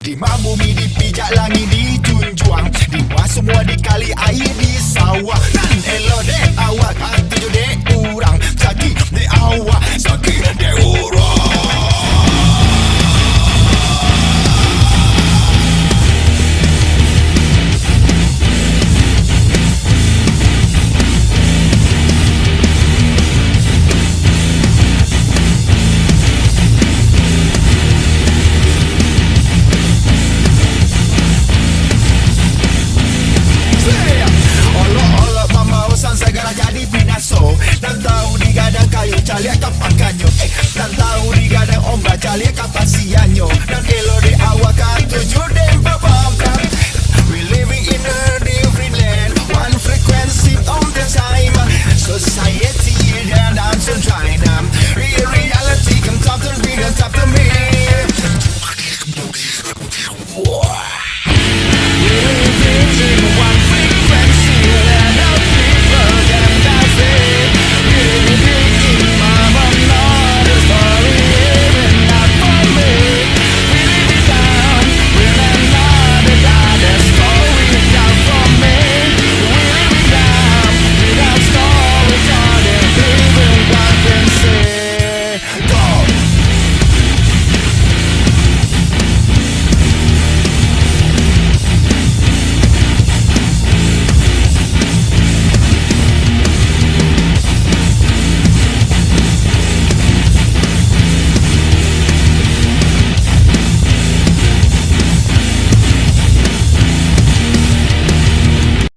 Di mak bumi, dipijak langit, dijunjung, dibuat semua dikali air di sawah. Nan elok dek awak, tujuh dek urang, sakit dek awak, sakit dek urang. Dan tahu digadang kayu caliak kapan kanyo, dan tahu digadang ombak caliak kapan sianyo.